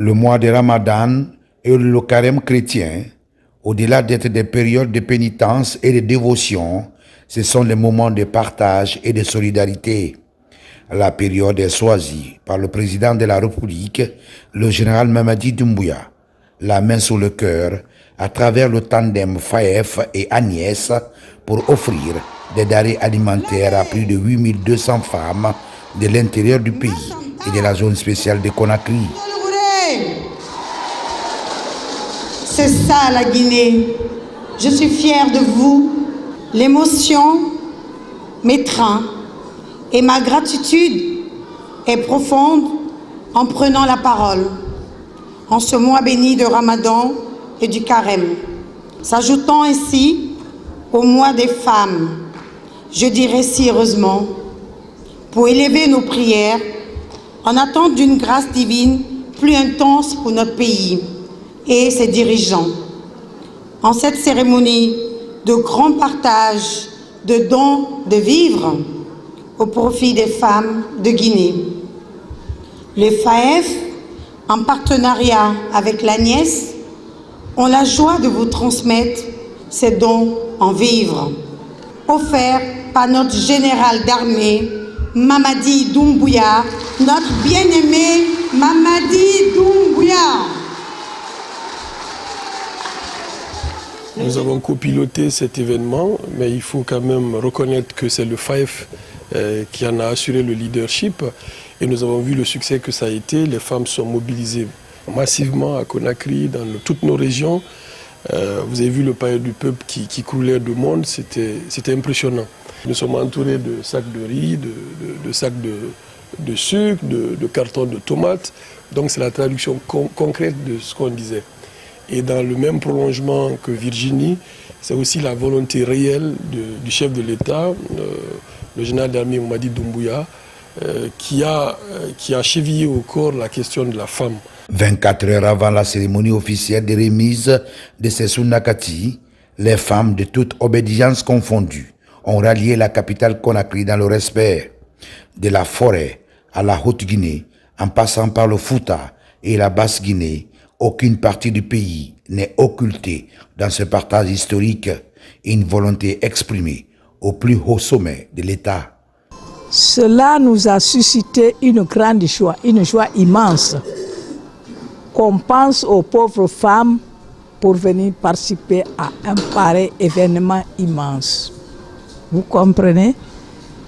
Le mois de Ramadan et le carême chrétien, au-delà d'être des périodes de pénitence et de dévotion, ce sont les moments de partage et de solidarité. La période est choisie par le président de la République, le général Mamadi Doumbouya, la main sur le cœur, à travers le tandem Faef et Agnès, pour offrir des denrées alimentaires à plus de 8200 femmes de l'intérieur du pays et de la zone spéciale de Conakry. C'est ça la Guinée. Je suis fière de vous. L'émotion m'étreint et ma gratitude est profonde en prenant la parole en ce mois béni de Ramadan et du Carême, s'ajoutant ainsi au mois des femmes, je dirais si heureusement, pour élever nos prières en attente d'une grâce divine plus intense pour notre pays et ses dirigeants. En cette cérémonie de grand partage de dons de vivres au profit des femmes de Guinée. Les FAEF, en partenariat avec l'Agnès, ont la joie de vous transmettre ces dons en vivres, offerts par notre général d'armée, Mamadi Doumbouya, notre bien-aimé Mamadi Doumbouya. Nous avons copiloté cet événement, mais il faut quand même reconnaître que c'est le FAEF qui en a assuré le leadership. Et nous avons vu le succès que ça a été. Les femmes sont mobilisées massivement à Conakry, dans toutes nos régions. Vous avez vu le paillet du peuple qui coulait de monde, c'était impressionnant. Nous sommes entourés de sacs de riz, de sacs de sucre, de cartons de tomates. Donc c'est la traduction concrète de ce qu'on disait. Et dans le même prolongement que Virginie, c'est aussi la volonté réelle du chef de l'État, le général d'armée Mamadi Doumbouya, qui a chevillé au corps la question de la femme. 24 heures avant la cérémonie officielle de remise de Sessou Nakati, les femmes de toute obédience confondues ont rallié la capitale Conakry dans le respect. De la forêt à la Haute-Guinée, en passant par le Fouta et la Basse-Guinée, aucune partie du pays n'est occultée dans ce partage historique, une volonté exprimée au plus haut sommet de l'État. Cela nous a suscité une grande joie, une joie immense, qu'on pense aux pauvres femmes pour venir participer à un pareil événement immense. Vous comprenez?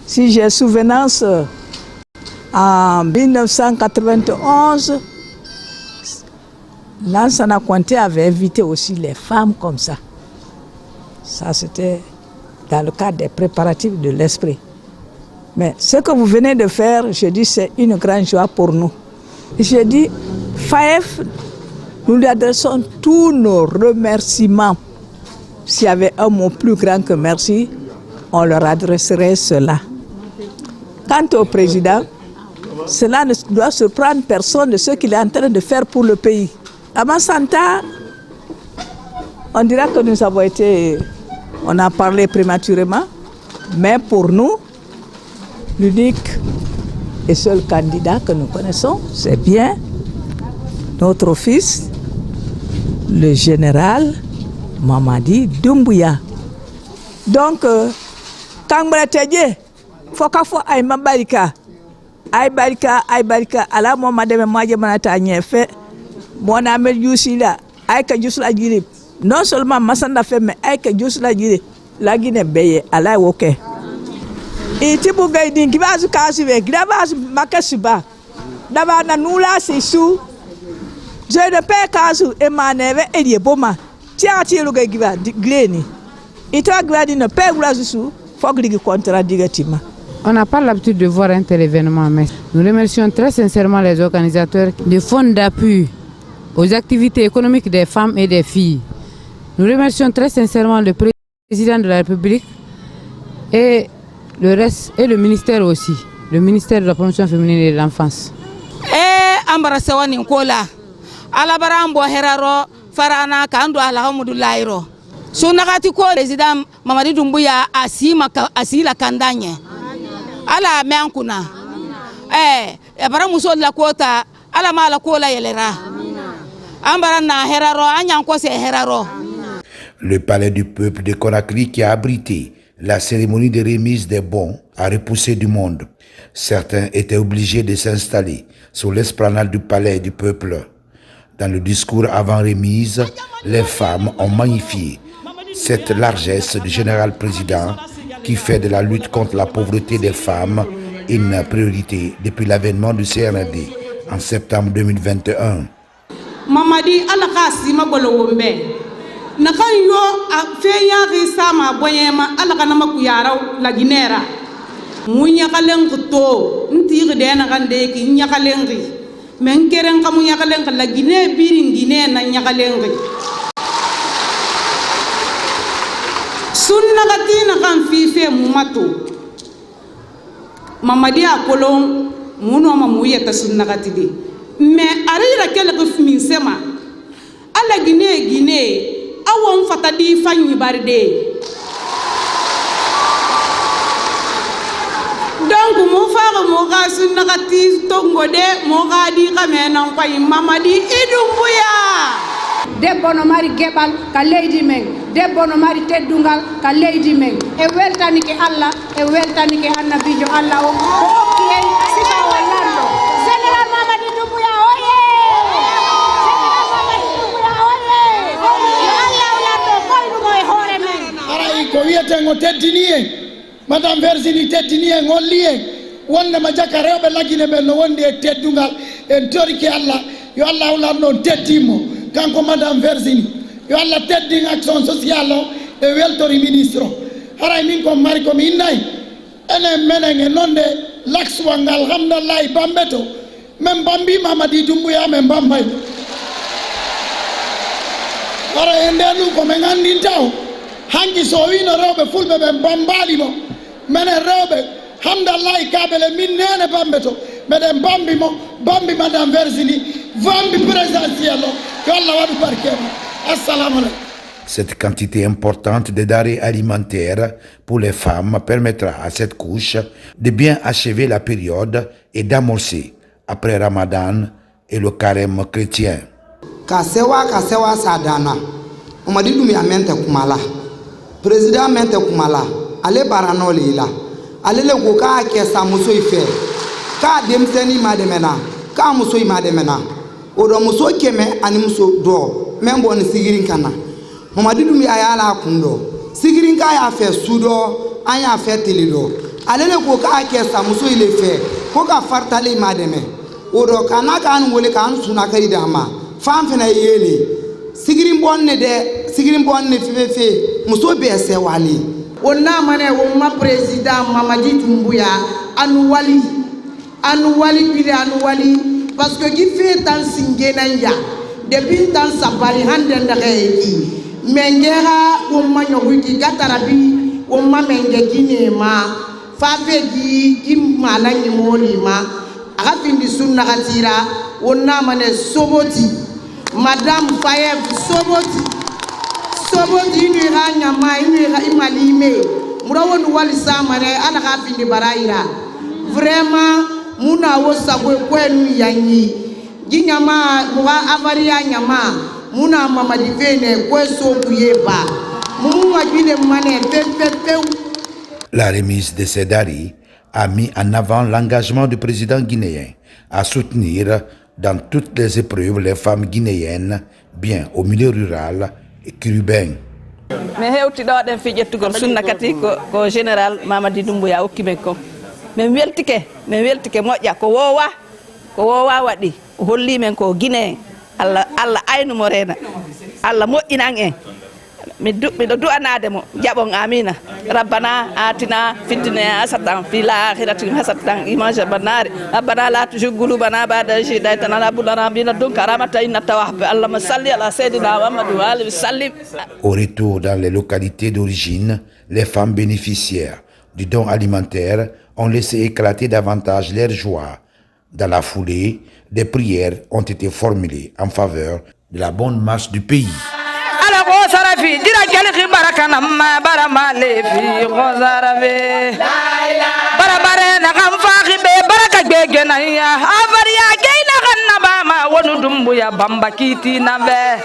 Si j'ai souvenance, en 1991, Lansana Conté avait invité aussi les femmes comme ça. Ça, c'était dans le cadre des préparatifs de l'esprit. Mais ce que vous venez de faire, je dis, c'est une grande joie pour nous. Je dis, FAEF, nous lui adressons tous nos remerciements. S'il y avait un mot plus grand que merci, on leur adresserait cela. Quant au président, cela ne doit surprendre personne de ce qu'il est en train de faire pour le pays. À Mansanta, on dira que nous avons été, on a parlé prématurément, mais pour nous, l'unique et seul candidat que nous connaissons, c'est bien notre fils, le général Mamadi Doumbouya. Donc, quand vous êtes dit, faut qu'il faut aille barika, ala mo madame maje manata fait. Mon ami Youssila, aïka Youssila Giri. Non seulement Massanda fait, mais aïka Youssila Giri. La Guinée Beye, ala woke. Et tu peux gagner, qui va se casser avec, d'abord, Makasuba. D'abord, Nanoula, c'est sous. Je ne paie casu et ma neve et les boma. Tiens, tu es le gars qui va gléner. Et toi, Gladi ne paie pas sous, faut que tu contradictes. On n'a pas l'habitude de voir un tel événement, mais nous remercions très sincèrement les organisateurs du fonds d'appui aux activités économiques des femmes et des filles. Nous remercions très sincèrement le président de la République et le reste, et le ministère aussi, le ministère de la promotion féminine et de l'enfance. Ambarasawani Nkola, Alabarambo Heraro, Farana Kando Alhamdulairo. Sunagati ko président Mamadi Doumbouya asila kandanye. Ala meankuna. Bara muso la kota, ala mala kola yelera. Le palais du peuple de Conakry, qui a abrité la cérémonie de remise des bons, a repoussé du monde. Certains étaient obligés de s'installer sur l'esplanade du palais du peuple. Dans le discours avant remise, les femmes ont magnifié cette largesse du général président qui fait de la lutte contre la pauvreté des femmes une priorité depuis l'avènement du CNRD en septembre 2021. Mamadi alaka sima bolo wombe nakan yo fe ya sama boyema alaka na makuyara la ginera munya kalen to nti de na kande ki nya kalen ri men keren kamu nya kalen la gine birin gine na nya kalen ri sunna gatina kan fife mumato Mamadi akolon muno mamuye ta sunna gatide mais arira kele ko min sema ala gine awon fatadi fanyi barde donc mo fara mo ga sunna gati tongode mo ga di kamena ko Mamadi idumbuya debbo no mari gebal ka leydi men debbo no mari teddungal ka leydi men e weltanike Allah e weltanike annabijo Allah o hokki en sika o lando général Mamadi Doumbouya oye général Mamadi Doumbouya oye Allah o lando koyɗumo e hoore men aray ko wiyete ngo teddini en madame Virginie teddini en holli en wonde ma jaka rewɓe lagine men no wondi e teddungal en toriki Allah yo Allah o lando teddimo kanko madame Virginie yo Allah tedding action sociale o e weltori ministre haray min ko mari ko mi innayi enen menen e nonde laksuwa ngal alhamdulillahi bambe to men bambi Mamadi Doumbouya men bambay ara e ndenu ko men andinta o hanki so wino rewɓe fulɓe ɓe bambali mo menen rewɓe hamdallahi kaɓele min nene bambe to meɗen bambi mo bambi madame Virginie bambi présidentiel o yo Allah waɗu barkema. Assalamu alaikum. Cette quantité importante de denrées alimentaires pour les femmes permettra à cette couche de bien achever la période et d'amorcer après Ramadan et le carême chrétien. Kasewa sadana. Mamadi Doumbouya mente kumala. Président mente kumala. Ale barano lila. Ale le ko ka ke sa muso ife. Ka demseni mademena. Ka muso mademena. Odo muso keme ani muso do. Membo ni sigirin kana. Mamadi Doumbouya ya la kundo. Sigirin ka ya fe sudo, an ya fe telido. Ale le ko ka ke sa muso ile fe. Ko ka fartale mademe. Odo kana kan wole kan suna kari dama. Fam fena yele. Sigirin bonne de, sigirin bonne fe muso be se wali. Onna mane wumma président Mamadi Doumbouya anu wali bile anu wali parce que qui fait tan singenanya depuis tan sabari hande ndaki mengera wumma nyohuki gatarabi wumma menge ginema fafegi immalani molima agafindi sunna gatira onna mane soboti madame Fayev soboti inu nyama inu imalime murawon wali samane ana gafindi baraira vraiment muna wosagwe kwenu yanyi ginyama muga avaria nyama muna Mamadi vene kweso kuyeba muwa bile mane pepe. La remise de ces denrées a mis en avant l'engagement du président guinéen à soutenir dans toutes les épreuves les femmes guinéennes, bien au milieu rural et urbain. Me hewtiɗo ɗen fi ƴettugol sunna kati ko général Mamadi Doumbouya hokkimen ko min weltike moƴƴa ko wowa waɗi o holli men ko Guinée Allah aynumo rena Allah moƴƴinan en miɗo du'anade mo jaɓon amina rabbana atina fiddina hasatan fi l'akhirati hasatan image banari rabbana la tuzigh qulubana ba'da idh hadaytana wa hab lana min ladunka rahmatan innaka tawwab Allahumma salli ala sayyidina Muhammad wa alihi wa sallim. Au retour dans les localités d'origine, les femmes bénéficiaires du don alimentaire ont laissé éclater davantage leur joie. Dans la foulée, des prières ont été formulées en faveur de la bonne marche du pays. Sarafi dira jaliki barakana ma barama lefi khozarabe barabare na kam fakhi be baraka be genaya avariya geina ganna ba ma wonu dum Dumbuya Bamba Kiti Nabe